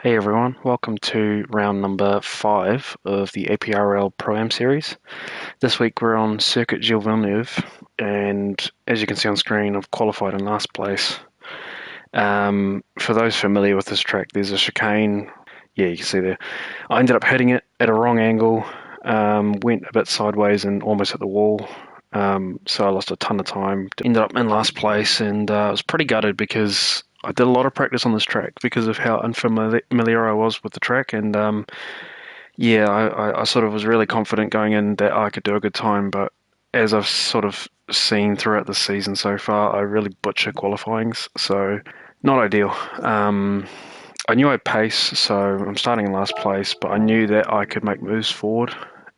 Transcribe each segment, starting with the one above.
Hey everyone, welcome to round number 5 of the APRL Pro-Am Series. This week we're on Circuit Gilles Villeneuve, and as you can see on screen, I've qualified in last place. For those familiar with this track, there's a chicane. Yeah, you can see there. I ended up hitting it at a wrong angle, went a bit sideways and almost hit the wall. So I lost a ton of time. Ended up in last place, and I was pretty gutted because I did a lot of practice on this track because of how unfamiliar I was with the track. And I sort of was really confident going in that I could do a good time. But as I've sort of seen throughout the season so far, I really butcher qualifyings, so not ideal. I knew I'd pace, so I'm starting in last place, but I knew that I could make moves forward,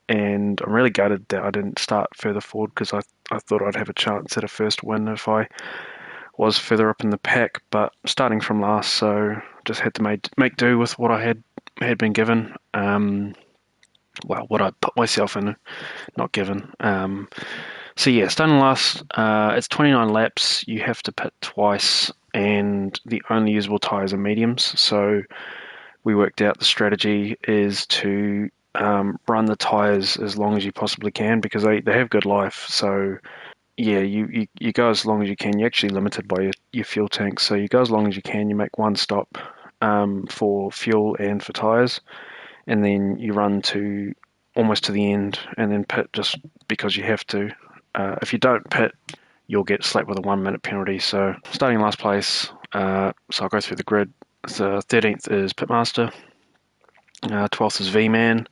and I'm really gutted that I didn't start further forward because I thought I'd have a chance at a first win if I was further up in the pack, but starting from last, so just had to make do with what I had been given. What I put myself in, not given. So yeah, starting last, it's 29 laps. You have to pit twice, and the only usable tyres are mediums. So we worked out the strategy is to run the tyres as long as you possibly can because they have good life. So yeah, you go as long as you can. You're actually limited by your fuel tank, so you go as long as you can. You make one stop for fuel and for tyres, and then you run to almost to the end, and then pit just because you have to. If you don't pit, you'll get slapped with a 1 minute penalty. So starting last place, so I'll go through the grid. So 13th is Pitmaster, 12th is V-Man,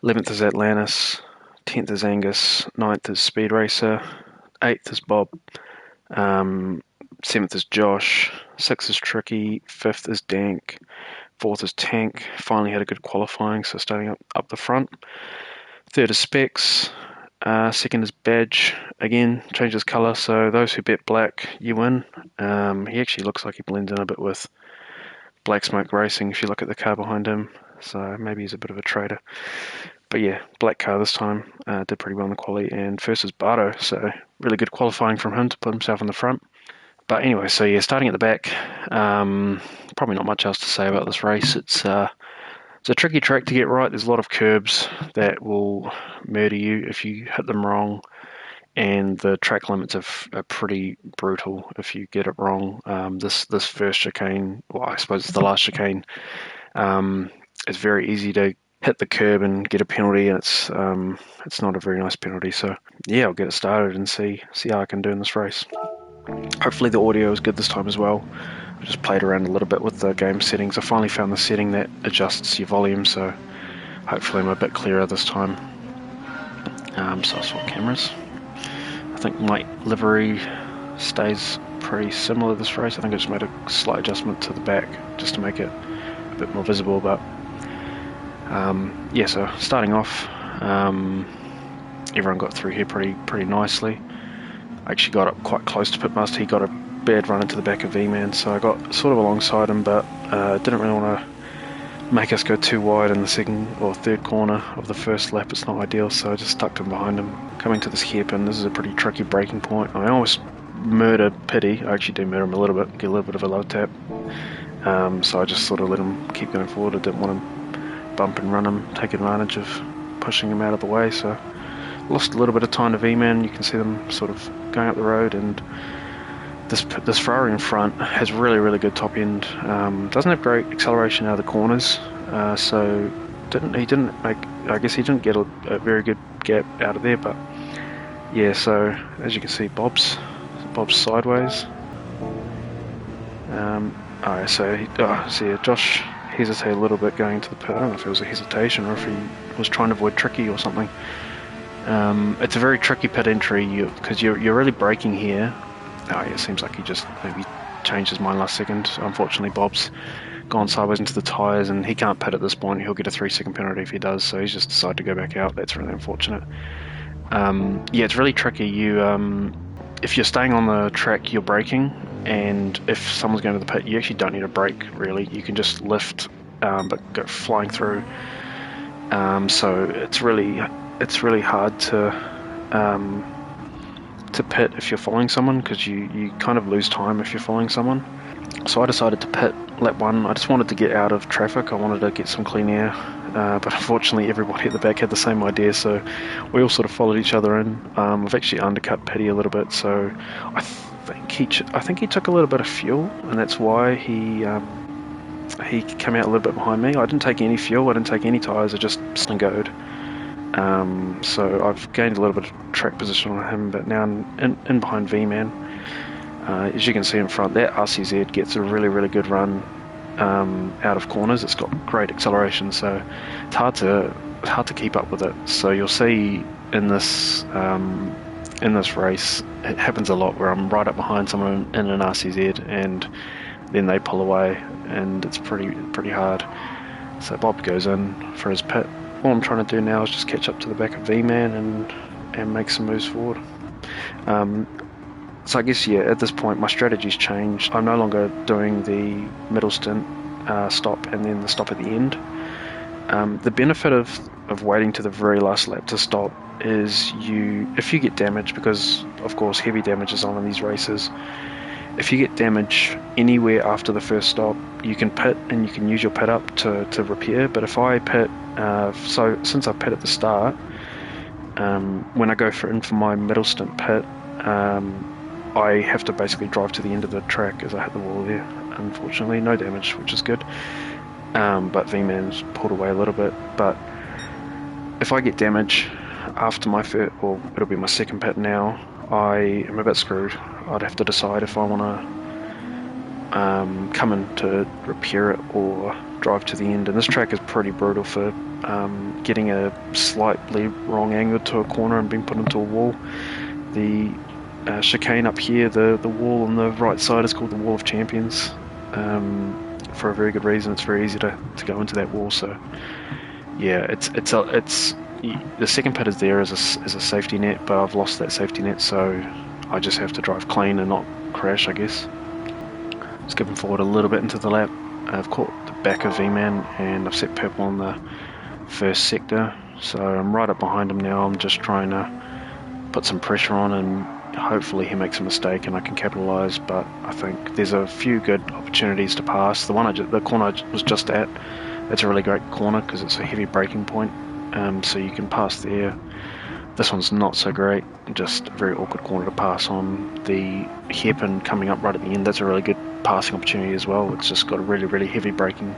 11th is Atlantis, 10th is Angus, 9th is Speed Racer, 8th is Bob, 7th is Josh, 6th is Tricky, 5th is Dank, 4th is Tank. Finally had a good qualifying, so starting up the front. 3rd is Specs, 2nd is Badge. Again, changes colour, so those who bet black, you win. He actually looks like he blends in a bit with Black Smoke Racing if you look at the car behind him, so maybe he's a bit of a traitor. But yeah, black car this time, did pretty well in the quali. And first is Bardo, so really good qualifying from him to put himself in the front. But anyway, so yeah, starting at the back, probably not much else to say about this race. It's a tricky track to get right. There's a lot of curbs that will murder you if you hit them wrong, and the track limits are pretty brutal if you get it wrong. This first chicane, well, I suppose it's the last chicane, it's very easy to hit the curb and get a penalty, and it's not a very nice penalty. So yeah, I'll get it started and see how I can do in this race. Hopefully the audio is good this time as well. I just played around a little bit with the game settings. I finally found the setting that adjusts your volume, so hopefully I'm a bit clearer this time. So I'll swap cameras. I think my livery stays pretty similar this race. I think I just made a slight adjustment to the back just to make it a bit more visible, but yeah, so starting off, everyone got through here pretty nicely. I actually got up quite close to Pitmaster. He got a bad run into the back of V-Man, so I got sort of alongside him, but didn't really want to make us go too wide in the second or third corner of the first lap. It's not ideal, so I just stuck him behind him. Coming to this hairpin, this is a pretty tricky braking point. I almost murder Pitty. I actually do murder him a little bit, get a little bit of a low tap. So I just sort of let him keep going forward. I didn't want to bump and run him, take advantage of pushing him out of the way, so lost a little bit of time to V-Man. You can see them sort of going up the road, and this Ferrari in front has really good top end. Doesn't have great acceleration out of the corners, so he didn't make. I guess he didn't get a very good gap out of there. But yeah, so as you can see, Bob's sideways. So yeah, Josh hesitated a little bit going to the pit. I don't know if it was a hesitation or if he was trying to avoid Tricky or something. It's a very tricky pit entry because you're really braking here. Oh yeah, it seems like he just maybe changed his mind last second. Unfortunately, Bob's gone sideways into the tyres and he can't pit at this point. He'll get a 3-second penalty if he does, so he's just decided to go back out. That's really unfortunate. Yeah, it's really tricky. If you're staying on the track, you're braking, and if someone's going to the pit, you actually don't need a brake, really. You can just lift, but go flying through. So it's really hard to pit if you're following someone, because you kind of lose time if you're following someone. So I decided to pit lap 1, I just wanted to get out of traffic. I wanted to get some clean air, but unfortunately everybody at the back had the same idea, so we all sort of followed each other in. I've actually undercut Pity a little bit, so I think he took a little bit of fuel, and that's why he came out a little bit behind me. I didn't take any fuel, I didn't take any tyres, I just slingoed. So I've gained a little bit of track position on him, but now I'm in behind V-Man. As you can see in front, that RCZ gets a really good run out of corners. It's got great acceleration, so it's hard to keep up with it. So you'll see in this race, it happens a lot where I'm right up behind someone in an RCZ, and then they pull away, and it's pretty hard. So Bob goes in for his pit. All I'm trying to do now is just catch up to the back of V-Man and make some moves forward. So I guess, yeah, at this point my strategy's changed. I'm no longer doing the middle stint stop and then the stop at the end. The benefit of waiting to the very last lap to stop is if you get damage, because of course heavy damage is on in these races, if you get damage anywhere after the first stop, you can pit and you can use your pit up to repair. But if I pit, so since I pit at the start, when I go in for my middle stint pit, I have to basically drive to the end of the track as I hit the wall there. Unfortunately, no damage, which is good. But V-Man's pulled away a little bit. But if I get damage after my first, or it'll be my second pit now, I am a bit screwed. I'd have to decide if I want to come in to repair it or drive to the end. And this track is pretty brutal for getting a slightly wrong angle to a corner and being put into a wall. The chicane up here, the wall on the right side is called the Wall of Champions, for a very good reason. It's very easy to go into that wall. So yeah, it's the second pit is there as a safety net, but I've lost that safety net, so I just have to drive clean and not crash, I guess. Skipping forward a little bit into the lap, I've caught the back of V-Man and I've set purple on the first sector, so I'm right up behind him now. I'm just trying to put some pressure on and hopefully he makes a mistake and I can capitalise, but I think there's a few good opportunities to pass. The corner I was just at, that's a really great corner because it's a heavy braking point, so you can pass there. This one's not so great, just a very awkward corner to pass on. The hairpin coming up right at the end, that's a really good passing opportunity as well. It's just got a really heavy braking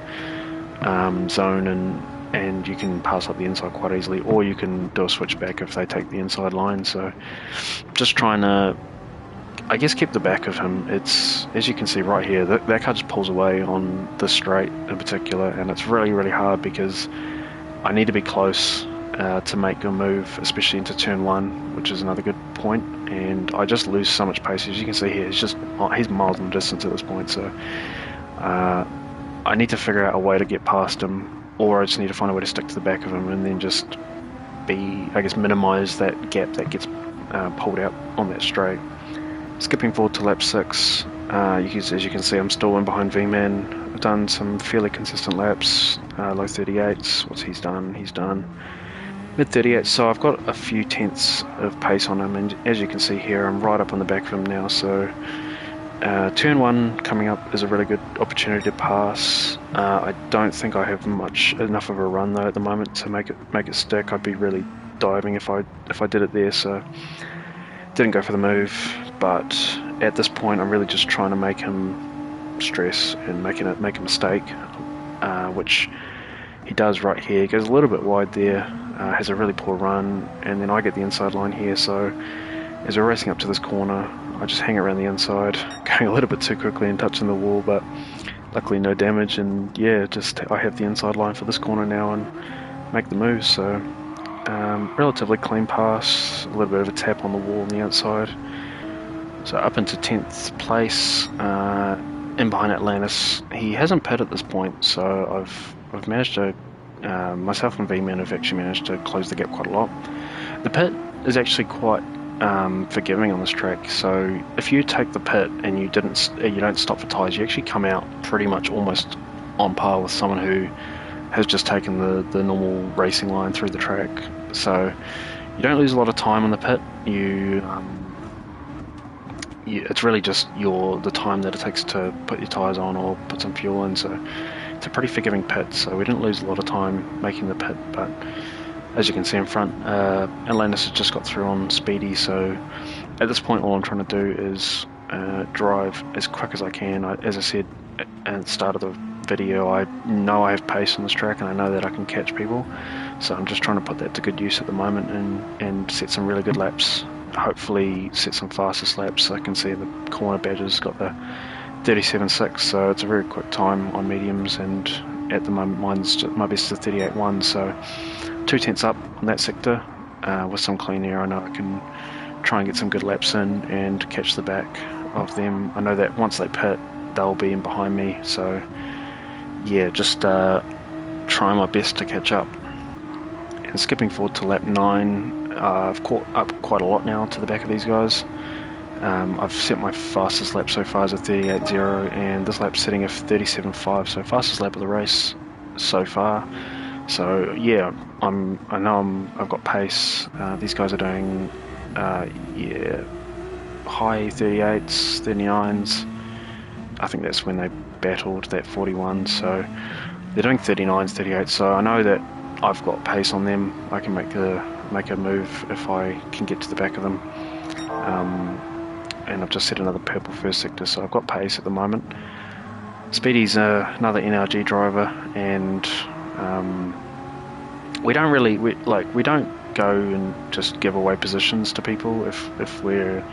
zone, and you can pass up the inside quite easily, or you can do a switchback if they take the inside line. So just trying to, I guess, keep the back of him. It's, as you can see right here, that car just pulls away on this straight in particular, and it's really hard because I need to be close to make a move, especially into turn 1, which is another good point, and I just lose so much pace. As you can see here, he's miles in the distance at this point, so I need to figure out a way to get past him, or I just need to find a way to stick to the back of him and then just minimise that gap that gets pulled out on that straight. Skipping forward to lap 6, as you can see, I'm still in behind V-Man. I've done some fairly consistent laps, low 38s. What's he's done? He's done mid 38s, so I've got a few tenths of pace on him, and as you can see here, I'm right up on the back of him now. So turn 1 coming up is a really good opportunity to pass. I don't think I have enough of a run though at the moment to make it stick. I'd be really diving if I did it there, so didn't go for the move. But at this point, I'm really just trying to make him stress and make a mistake, which he does right here. He goes a little bit wide there, has a really poor run, and then I get the inside line here. So as we're racing up to this corner, I just hang around the inside, going a little bit too quickly and touching the wall, but luckily no damage, and yeah, I have the inside line for this corner now and make the move. So relatively clean pass, a little bit of a tap on the wall on the outside. So up into 10th place, in behind Atlantis. He hasn't pit at this point, so I've managed to, myself and V-Man have actually managed to close the gap quite a lot. The pit is actually quite forgiving on this track, so if you take the pit and you don't stop for tyres, you actually come out pretty much almost on par with someone who has just taken the normal racing line through the track. So you don't lose a lot of time on the pit. it's really just the time that it takes to put your tyres on or put some fuel in. So it's a pretty forgiving pit, so we didn't lose a lot of time making the pit. But as you can see in front, Atlantis has just got through on Speedy, so at this point all I'm trying to do is drive as quick as I can. As I said at the start of the video, I know I have pace on this track and I know that I can catch people, so I'm just trying to put that to good use at the moment and set some really good laps. Hopefully set some fastest laps. I can see the corner badges got the 37.6, so it's a very quick time on mediums, and at the moment my best is 38.1, so 2 tenths up on that sector. With some clean air, I know I can try and get some good laps in and catch the back of them. I know that once they pit, they'll be in behind me, so yeah, just try my best to catch up. And skipping forward to lap 9, I've caught up quite a lot now to the back of these guys. I've set my fastest lap so far as a 38.0, and this lap's sitting at 37.5, so fastest lap of the race so far. So yeah, I've got pace. These guys are doing yeah, high 38s, 39s. I think that's when they battled that 41, so they're doing 39s, 38s, so I know that I've got pace on them. I can make a move if I can get to the back of them. And I've just set another purple first sector, so I've got pace at the moment. Speedy's another NRG driver, and we don't go and just give away positions to people if we're,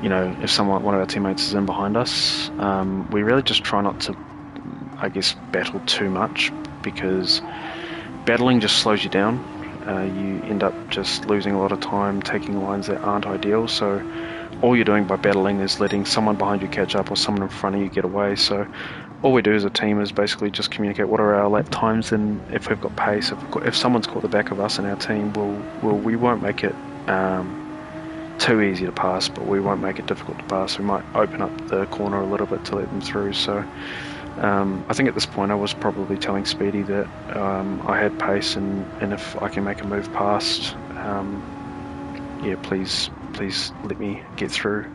if one of our teammates is in behind us. We really just try not to, I guess, battle too much, because battling just slows you down. You end up just losing a lot of time taking lines that aren't ideal, so all you're doing by battling is letting someone behind you catch up or someone in front of you get away. So all we do as a team is basically just communicate what are our lap times, and if we've got pace, if someone's caught the back of us in our team, we won't make it too easy to pass, but we won't make it difficult to pass. We might open up the corner a little bit to let them through. So I think at this point I was probably telling Speedy that I had pace, and if I can make a move past, yeah, please let me get through.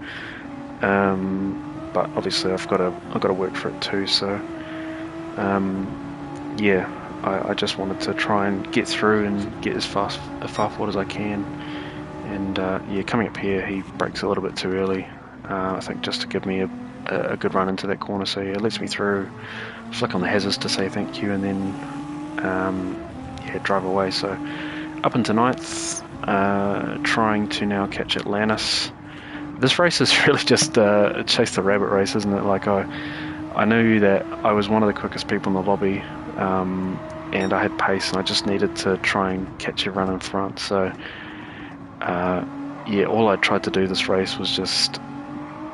But obviously I've got to work for it too. So yeah, I just wanted to try and get through and get as far forward as I can. And yeah, coming up here, he brakes a little bit too early. I think just to give me a good run into that corner. So yeah, it lets me through, flick on the hazards to say thank you, and then yeah, drive away. So up into 9th, trying to now catch Atlantis. This race is really just a chase the rabbit race, isn't it? Like I knew that I was one of the quickest people in the lobby, and I had pace, and I just needed to try and catch everyone in front. So yeah, all I tried to do this race was just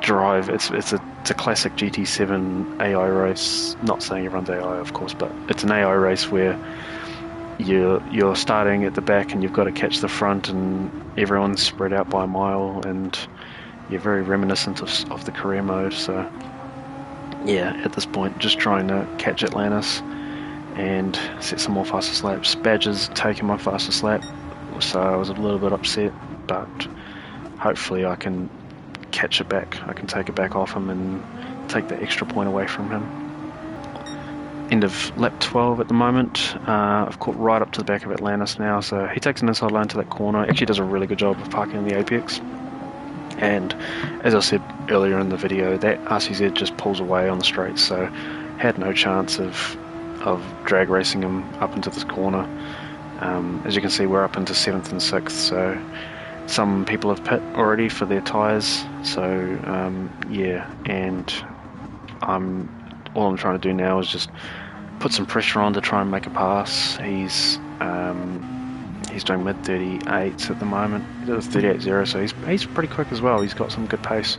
drive. It's a classic GT7 AI race. Not saying everyone's AI, of course, but it's an AI race where you're starting at the back and you've got to catch the front, and everyone's spread out by a mile, and you're very reminiscent of the career mode. So yeah, at this point, just trying to catch Atlantis and set some more fastest laps. Badger's taking my fastest lap, so I was a little bit upset, but hopefully I can catch it back. I can take it back off him and take the extra point away from him. End of lap 12 at the moment. I've caught right up to the back of Atlantis now, so he takes an inside line to that corner. Actually does a really good job of parking in the apex. And as I said earlier in the video, that RCZ just pulls away on the straight, so had no chance of drag racing him up into this corner. As you can see, we're up into 7th and 6th, so some people have pit already for their tyres. So yeah, and all I'm trying to do now is just put some pressure on to try and make a pass. He's doing mid 38s at the moment. He does 38.0, so he's pretty quick as well. He's got some good pace.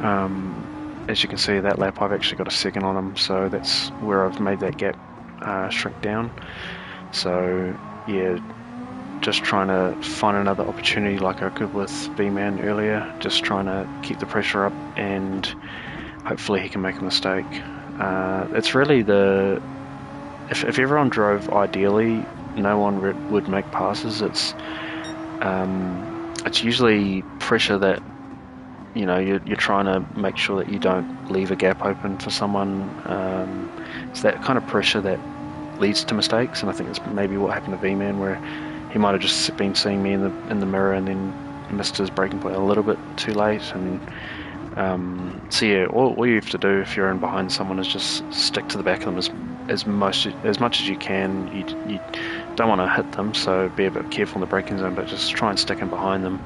As you can see, that lap I've actually got a second on him, so that's where I've made that gap shrink down. So yeah, just trying to find another opportunity like I could with B-Man earlier, just trying to keep the pressure up, and hopefully he can make a mistake. It's really if everyone drove ideally, no one would make passes. It's usually pressure that you're trying to make sure that you don't leave a gap open for someone. It's that kind of pressure that leads to mistakes, and I think it's maybe what happened to V-Man, where he might have just been seeing me in the mirror and then missed his braking point a little bit too late. And so yeah, all you have to do if you're in behind someone is just stick to the back of them as much as you can. You don't want to hit them, so be a bit careful in the braking zone, but just try and stick in behind them,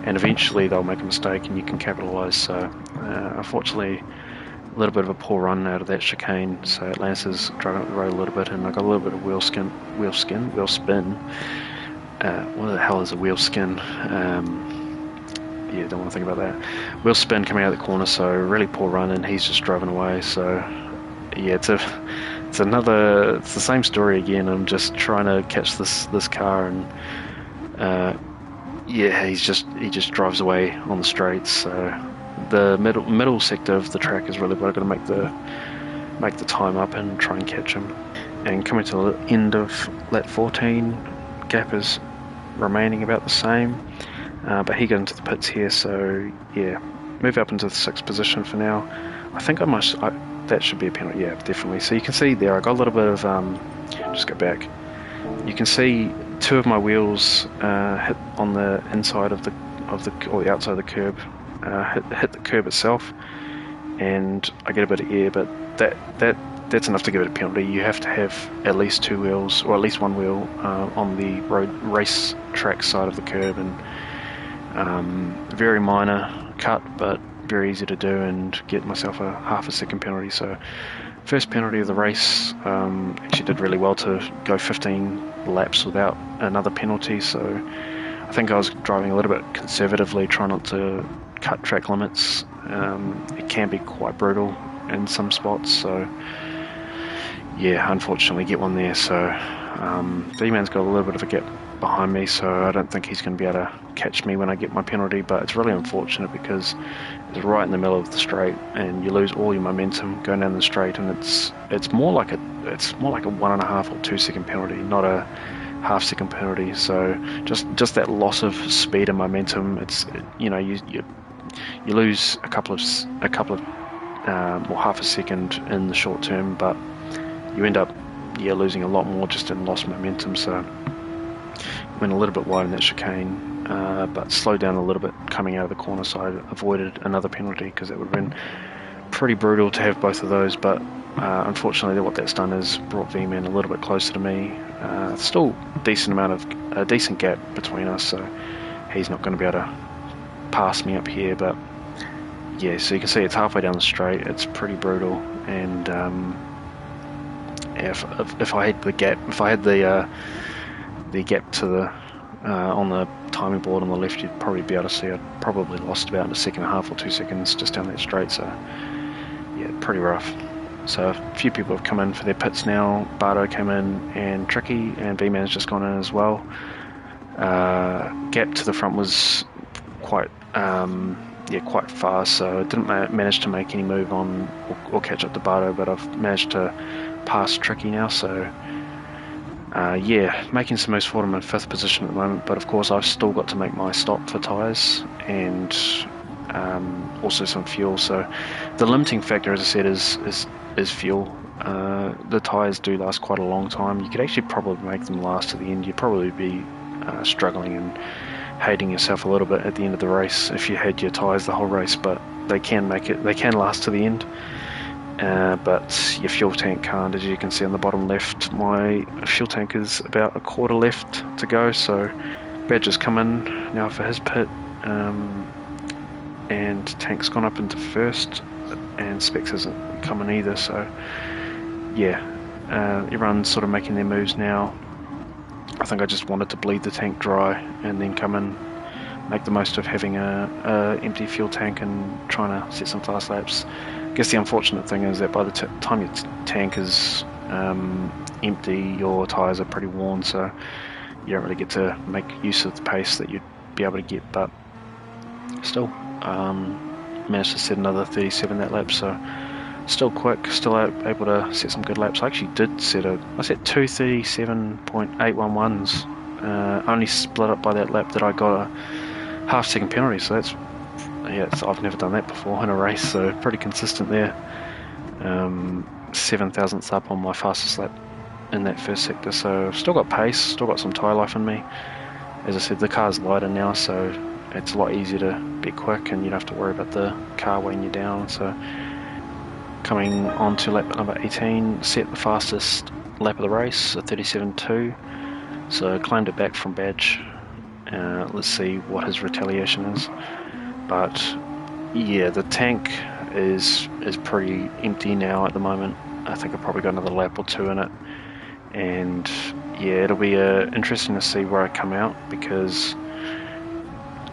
and eventually they'll make a mistake and you can capitalise. So unfortunately, a little bit of a poor run out of that chicane, so Atlantis is driving up the road a little bit, and I got a little bit of wheel spin. What the hell is a wheel skin? Yeah, don't want to think about that. Wheel spin coming out of the corner, so really poor run, and he's just driving away. So yeah, it's the same story again. I'm just trying to catch this car, and yeah, he just drives away on the straights. So the middle sector of the track is really what I've got to make the time up and try and catch him. And coming to the end of lap 14, gap is remaining about the same, but he got into the pits here, so yeah, move up into the 6th position for now. I think that should be a penalty, yeah, definitely. So you can see there I got a little bit of just go back, you can see 2 of my wheels hit on the inside of the or the outside of the curb, hit the curb itself, and I get a bit of air, but that's enough to give it a penalty. You have to have at least 2 wheels, or at least 1 wheel on the race track side of the curb, and very minor cut, but very easy to do, and get myself a half a second penalty. So first penalty of the race. Actually did really well to go 15 laps without another penalty, so I think I was driving a little bit conservatively, trying not to cut track limits. It can be quite brutal in some spots, so yeah, unfortunately get one there. So V-Man's got a little bit of a gap behind me, so I don't think he's going to be able to catch me when I get my penalty, but it's really unfortunate because it's right in the middle of the straight and you lose all your momentum going down the straight, and it's more like a 1.5 or 2 second penalty, not a half-second penalty. So just that loss of speed and momentum, you lose a couple of or half a second in the short term, but you end up losing a lot more just in lost momentum. So went a little bit wide in that chicane, but slowed down a little bit coming out of the corner, so I avoided another penalty, because it would have been pretty brutal to have both of those. But unfortunately what that's done is brought V-Man a little bit closer to me. Still a decent gap between us, so he's not going to be able to pass me up here. But yeah, so you can see it's halfway down the straight, it's pretty brutal, and if I had the gap, if I had the gap to the on the timing board on the left, you'd probably be able to see I'd probably lost about a 1.5 or 2 seconds just down that straight. So yeah, pretty rough. So a few people have come in for their pits now. Bardo came in, and Tricky, and V-Man's just gone in as well. Gap to the front was quite fast, so I didn't manage to make any move on or catch up to Bardo, but I've managed to pass Tricky now. So yeah, making some moves for him in 5th position at the moment, but of course I've still got to make my stop for tyres and also some fuel. So the limiting factor, as I said, is fuel. The tyres do last quite a long time. You could actually probably make them last to the end. You'd probably be struggling and hating yourself a little bit at the end of the race if you had your tyres the whole race, but they can last to the end. But your fuel tank can't. As you can see on the bottom left, my fuel tank is about a quarter left to go, so Badger's come in now for his pit, and Tank's gone up into 1st, and Specs hasn't come in either. So yeah, everyone's sort of making their moves now. I think I just wanted to bleed the tank dry and then come in, make the most of having a empty fuel tank and trying to set some fast laps. I guess the unfortunate thing is that by the time your tank is empty, your tyres are pretty worn, so you don't really get to make use of the pace that you'd be able to get. But still, managed to set another 37 that lap, so still quick, still able to set some good laps. I actually did set two 37.811s, only split up by that lap that I got a half-second penalty, so yeah, I've never done that before in a race, so pretty consistent there. 7 thousandths up on my fastest lap in that first sector, so still got pace, still got some tyre life in me. As I said, the car's lighter now, so it's a lot easier to be quick and you don't have to worry about the car weighing you down. So coming on to lap number 18, set the fastest lap of the race, a 37.2, so claimed it back from Badge. Let's see what his retaliation is. But yeah, the tank is pretty empty now at the moment. I think I've probably got another lap or two in it, and yeah, it'll be interesting to see where I come out, because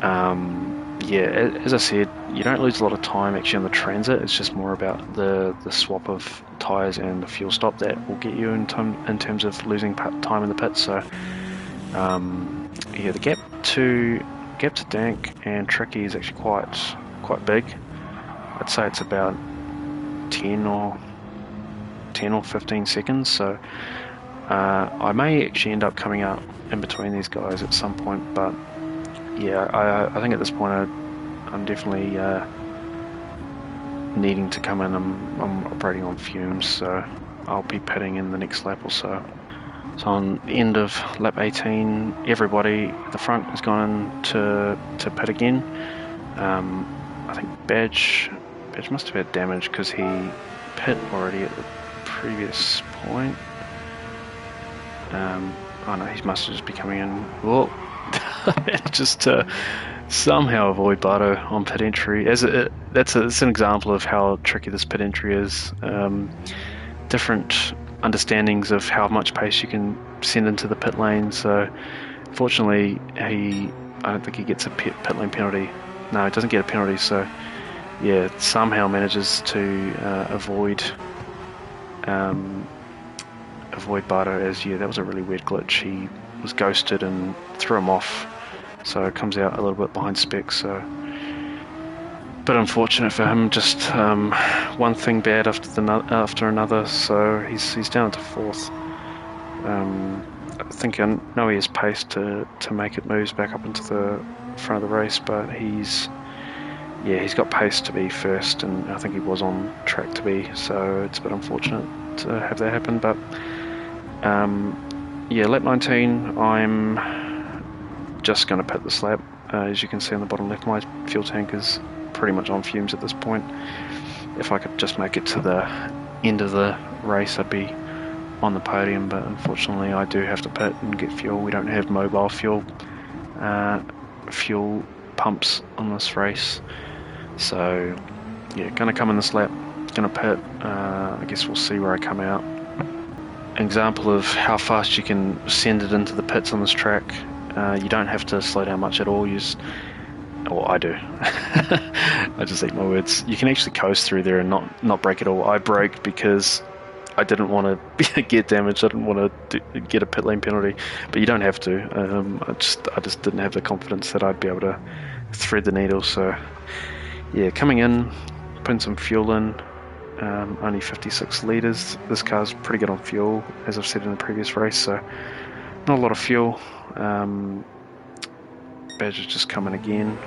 yeah, as I said, you don't lose a lot of time actually on the transit. It's just more about the swap of tyres and the fuel stop that will get you in terms of losing time in the pits. So yeah, the gap to Dank and Tricky is actually quite big. I'd say it's about 10 or 15 seconds. So I may actually end up coming out in between these guys at some point, but yeah, I think at this point I'm definitely needing to come in. I'm operating on fumes, so I'll be pitting in the next lap or so. So on the end of lap 18, everybody at the front has gone in to pit again. I think Badge must have had damage because he pit already at the previous point. Oh no, he must have just be coming in. Whoa! Just to somehow avoid Bardo on pit entry. It's an example of how tricky this pit entry is. Different understandings of how much pace you can send into the pit lane. So fortunately, I don't think he gets a pit lane penalty. No, he doesn't get a penalty. So yeah, somehow manages to avoid Bardo. As yeah, that was a really weird glitch. He was ghosted and threw him off, so it comes out a little bit behind spec. So, but unfortunate for him, just one thing bad after another. So he's down to fourth. I know he has pace to make it moves back up into the front of the race, but he's got pace to be first, and I think he was on track to be. So it's a bit unfortunate to have that happen, but. Yeah, lap 19, I'm just going to pit this lap. As you can see on the bottom left, my fuel tank is pretty much on fumes at this point. If I could just make it to the end of the race, I'd be on the podium, but unfortunately I do have to pit and get fuel. We don't have mobile fuel pumps on this race. So yeah, going to come in this lap, going to pit. I guess we'll see where I come out. Example of how fast you can send it into the pits on this track. You don't have to slow down much at all. Or I do. I just eat my words. You can actually coast through there and not brake at all. I braked because I didn't want to get damaged. I didn't want to get a pit lane penalty, but you don't have to. I just didn't have the confidence that I'd be able to thread the needle. So yeah, coming in, putting some fuel in. Only 56 litres. This car's pretty good on fuel, as I've said in the previous race, so not a lot of fuel. Badger's just coming again,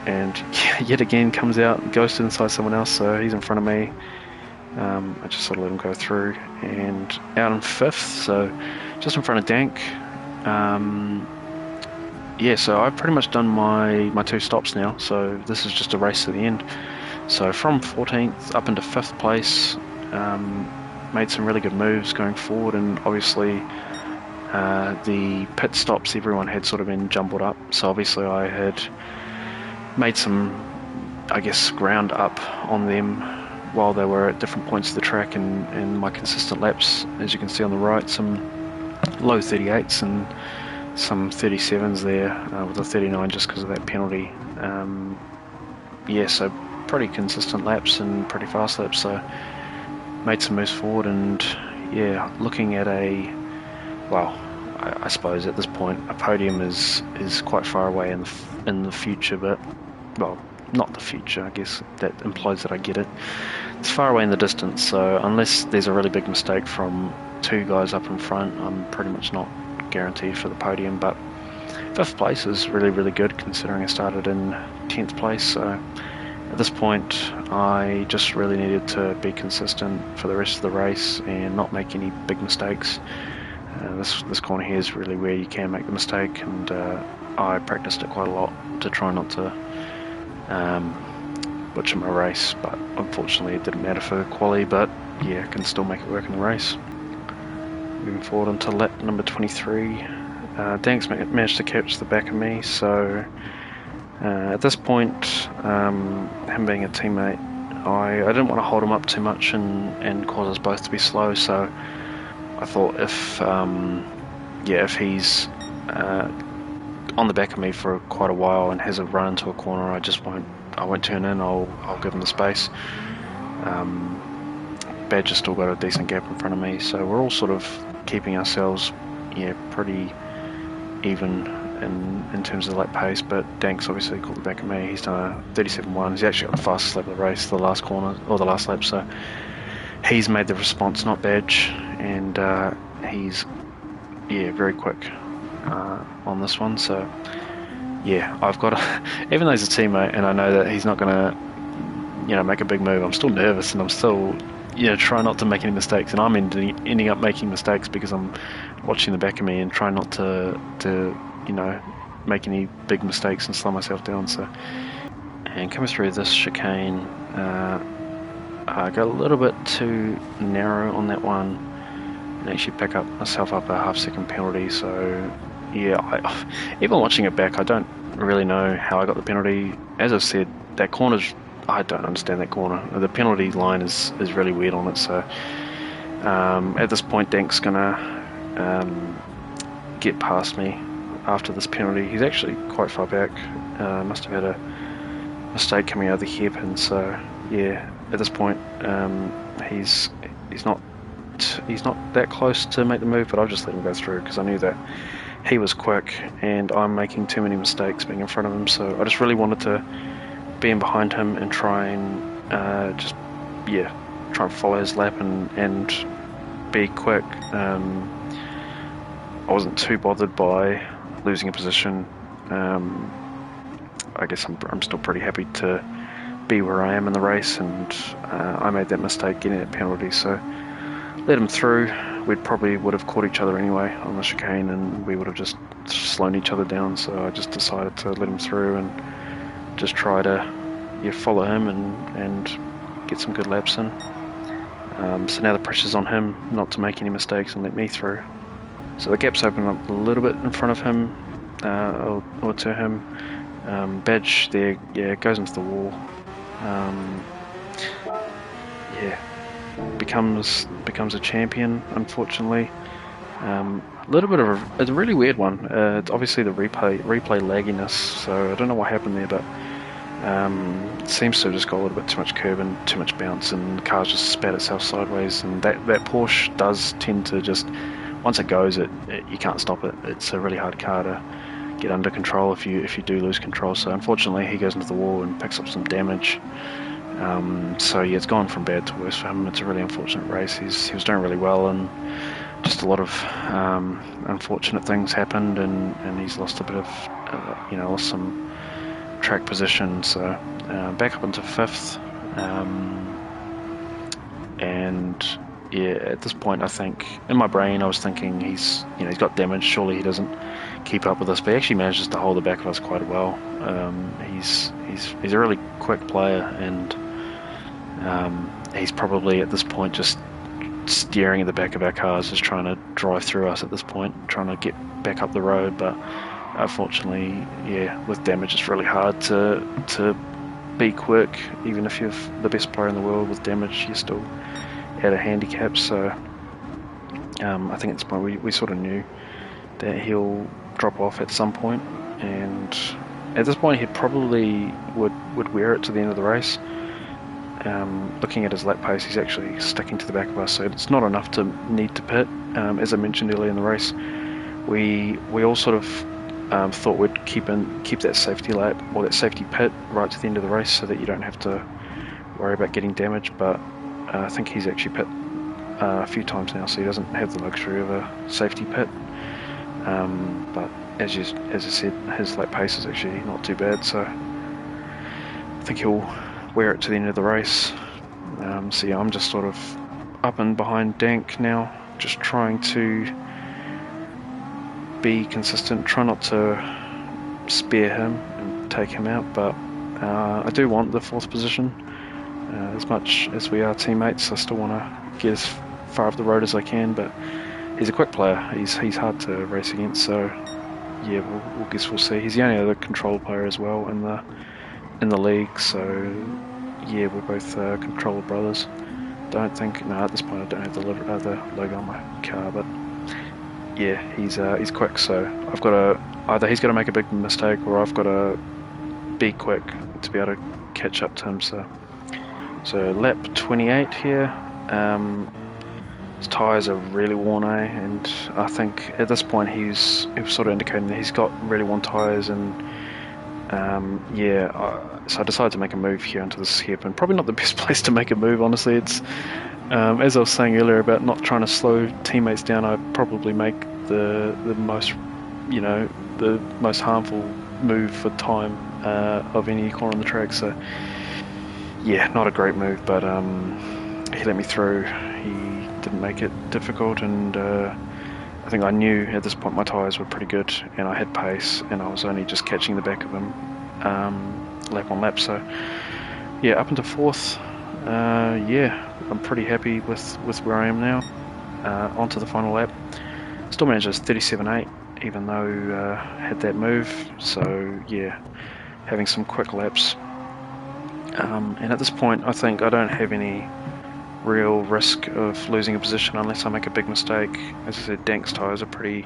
and yet again comes out, ghosted inside someone else, so he's in front of me. I just sort of let him go through, and out in fifth, so just in front of Dank. Yeah, so I've pretty much done my two stops now, so this is just a race to the end. So from 14th up into 5th place, made some really good moves going forward, and obviously the pit stops, everyone had sort of been jumbled up, so obviously I had made some, I guess, ground up on them while they were at different points of the track, and my consistent laps, as you can see on the right, some low 38s and some 37s there, with a 39 just because of that penalty. Yeah, so pretty consistent laps and pretty fast laps, so made some moves forward, and yeah, looking at I suppose at this point a podium is quite far away in the future, but well, not the future, I guess that implies that I get it. It's far away in the distance, so unless there's a really big mistake from two guys up in front, I'm pretty much not guaranteed for the podium. But 5th place is really good considering I started in 10th place. So at this point, I just really needed to be consistent for the rest of the race and not make any big mistakes. This corner here is really where you can make the mistake, and I practiced it quite a lot to try not to butcher my race, but unfortunately it didn't matter for quali, but yeah, I can still make it work in the race. Moving forward onto lap number 23, Danks managed to catch the back of me, so at this point, him being a teammate, I didn't want to hold him up too much and cause us both to be slow, so I thought if he's on the back of me for quite a while and has a run into a corner, I won't turn in. I'll give him the space. Badger's still got a decent gap in front of me, so we're all sort of keeping ourselves pretty even in terms of lap pace, but Danks obviously caught the back of me. He's done a 37.1. He's actually got the fastest lap of the race, the last corner, or the last lap, so he's made the response, not Badge, and he's very quick on this one. So yeah, I've got to, even though he's a teammate and I know that he's not going to make a big move, I'm still nervous and I'm still trying not to make any mistakes, and I'm ending up making mistakes because I'm watching the back of me and trying not to make any big mistakes and slow myself down. So, and coming through this chicane, I got a little bit too narrow on that one and actually pick myself up a half-second penalty. So yeah, even watching it back, I don't really know how I got the penalty. As I've said, that corner's, I don't understand that corner. The penalty line is really weird on it. So at this point, Dank's gonna get past me after this penalty. He's actually quite far back. Must have had a mistake coming out of the hairpin. So yeah, at this point, he's not that close to make the move, but I'll just let him go through because I knew that he was quick and I'm making too many mistakes being in front of him. So I just really wanted to be in behind him and try and try and follow his lap and be quick. I wasn't too bothered by losing a position. I guess I'm still pretty happy to be where I am in the race, and I made that mistake getting that penalty, so let him through. We would have caught each other anyway on the chicane, and we would have just slowed each other down. So I just decided to let him through and just try to follow him and get some good laps in. So now the pressure's on him not to make any mistakes and let me through. So the gap's opened up a little bit in front of him, or to him. Badge there, goes into the wall. Becomes a champion, unfortunately. A little bit of it's a really weird one. It's obviously the replay lagginess, so I don't know what happened there, but it seems to have just got a little bit too much curb and too much bounce, and the car's just spat itself sideways, and that Porsche does tend to just, once it goes, you can't stop it. It's a really hard car to get under control if you do lose control. So unfortunately he goes into the wall and picks up some damage. So yeah, it's gone from bad to worse for him. It's a really unfortunate race. He was doing really well, and just a lot of unfortunate things happened, and he's lost a bit of lost some track position. So back up into 5th, and yeah, at this point I think in my brain I was thinking he's got damage, surely he doesn't keep up with us, but he actually manages to hold the back of us quite well. He's a really quick player, and he's probably at this point just staring at the back of our cars, just trying to drive through us at this point, trying to get back up the road. But unfortunately, with damage it's really hard to be quick. Even if you're the best player in the world, with damage you're still at a handicap. So I think at this point we sort of knew that he'll drop off at some point, and at this point he probably would wear it to the end of the race. Looking at his lap pace, he's actually sticking to the back of us, so it's not enough to need to pit. As I mentioned earlier in the race, we all sort of thought we'd keep that safety lap or that safety pit right to the end of the race, so that you don't have to worry about getting damaged. But I think he's actually pit a few times now, so he doesn't have the luxury of a safety pit. But as I said, his lap pace is actually not too bad, so I think he'll wear it to the end of the race. So yeah, I'm just sort of up and behind Dank now, just trying to be consistent, try not to spare him and take him out, but I do want the 4th position. As much as we are teammates, I still want to get as far up the road as I can, but he's a quick player. He's hard to race against, so yeah, we'll guess we'll see. He's the only other control player as well in the league, so yeah, we're both controller brothers. Don't think, no, at this point I don't have the logo on my car, but yeah, he's quick, so I've got to, either he's got to make a big mistake or I've got to be quick to be able to catch up to him. So lap 28 here. His tyres are really worn, and I think at this point he was sort of indicating that he's got really worn tyres, and so I decided to make a move here into this hairpin. Probably not the best place to make a move, honestly. It's as I was saying earlier about not trying to slow teammates down, I probably make the most, the most harmful move for time of any corner on the track. So yeah, not a great move, but he let me through. He didn't make it difficult, and I think I knew at this point my tyres were pretty good, and I had pace, and I was only just catching the back of him lap on lap. So yeah, up into 4th. Yeah, I'm pretty happy with where I am now. Onto the final lap. Still managed 37.8, even though I had that move. So yeah, having some quick laps. And at this point, I think I don't have any real risk of losing a position unless I make a big mistake. As I said, Dank's tyres are pretty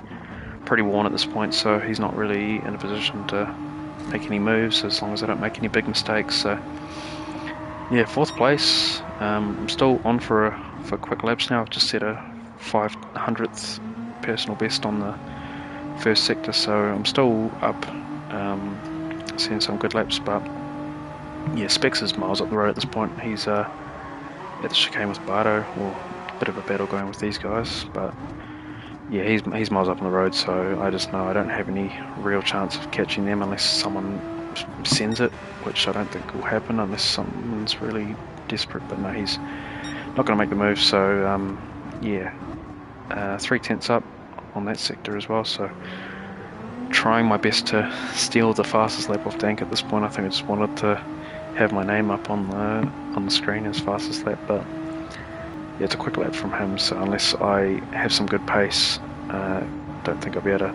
worn at this point, so he's not really in a position to make any moves as long as I don't make any big mistakes. So yeah, 4th place. I'm still on for quick laps now. I've just set a 500th personal best on the first sector, so I'm still up, seeing some good laps. But yeah, Specs is miles up the road at this point. He's at the chicane with Bardo, or a bit of a battle going with these guys, but yeah, he's miles up on the road, so I just know I don't have any real chance of catching them unless someone sends it, which I don't think will happen unless someone's really desperate. But no, he's not going to make the move, so yeah, 3/10 up on that sector as well, so trying my best to steal the fastest lap off Dank at this point. I think I just wanted to have my name up on the screen as fastest lap, but yeah, it's a quick lap from him, so unless I have some good pace, don't think I'll be able to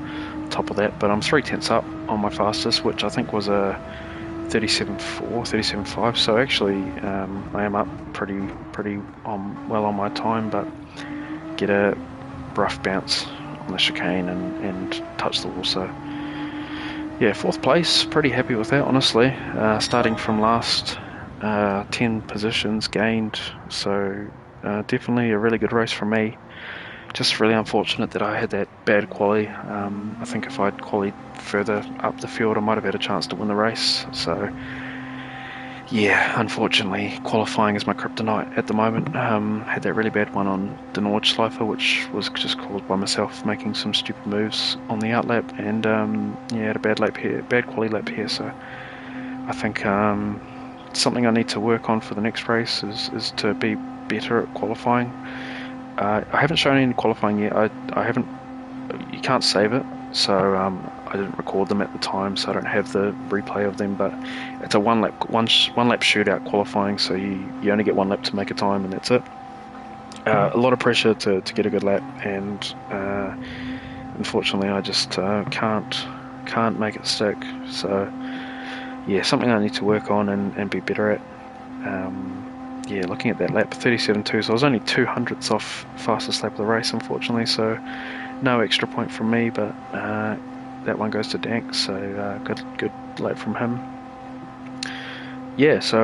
topple that. But I'm 3/10 up on my fastest, which I think was a 37.4, 37.5, so actually I am up pretty well on my time, but get a rough bounce on the chicane and touch the wall. So yeah, 4th place, pretty happy with that, honestly. Starting from last 10 positions gained, so definitely a really good race for me. Just really unfortunate that I had that bad quali. I think if I'd qualied further up the field, I might have had a chance to win the race. So yeah, unfortunately, qualifying is my kryptonite at the moment. Had that really bad one on the Nordschleife, which was just caused by myself making some stupid moves on the outlap, and yeah, had a bad lap here, bad quali lap here. So I think something I need to work on for the next race is to be better at qualifying. I haven't shown any qualifying yet. I haven't. You can't save it, so I didn't record them at the time, so I don't have the replay of them. But it's a one lap shootout qualifying, so you only get one lap to make a time, and that's it. A lot of pressure to get a good lap, and unfortunately, I just can't make it stick. So yeah, something I need to work on and be better at. Yeah, looking at that lap, 37.2, so I was only 200ths off fastest lap of the race, unfortunately, so no extra point from me, but that one goes to Dank, so good lap from him. Yeah, so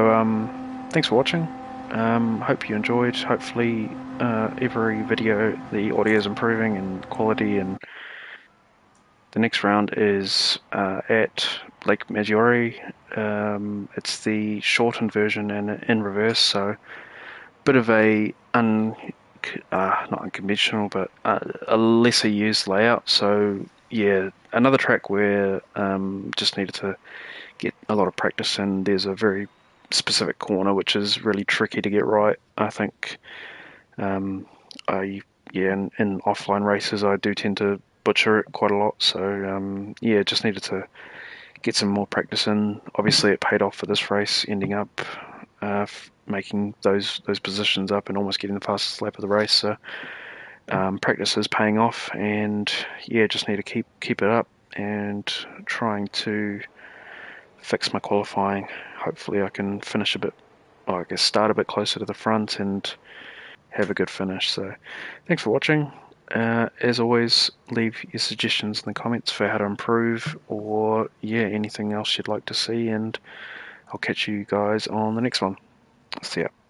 thanks for watching. Hope you enjoyed. Hopefully every video the audio is improving in quality, and the next round is at Lake Maggiore. It's the shortened version and in reverse, so bit of a not unconventional, but a lesser used layout. So yeah, another track where just needed to get a lot of practice in. There's a very specific corner which is really tricky to get right. I think um, I yeah, in offline races I do tend to butcher it quite a lot. So yeah, just needed to get some more practice in. Obviously, it paid off for this race, ending up making those positions up and almost getting the fastest lap of the race. So practice is paying off, and yeah, just need to keep it up and trying to fix my qualifying. Hopefully, I can finish a bit. I guess start a bit closer to the front and have a good finish. So, thanks for watching. As always, leave your suggestions in the comments for how to improve, or yeah, anything else you'd like to see, and I'll catch you guys on the next one. See ya.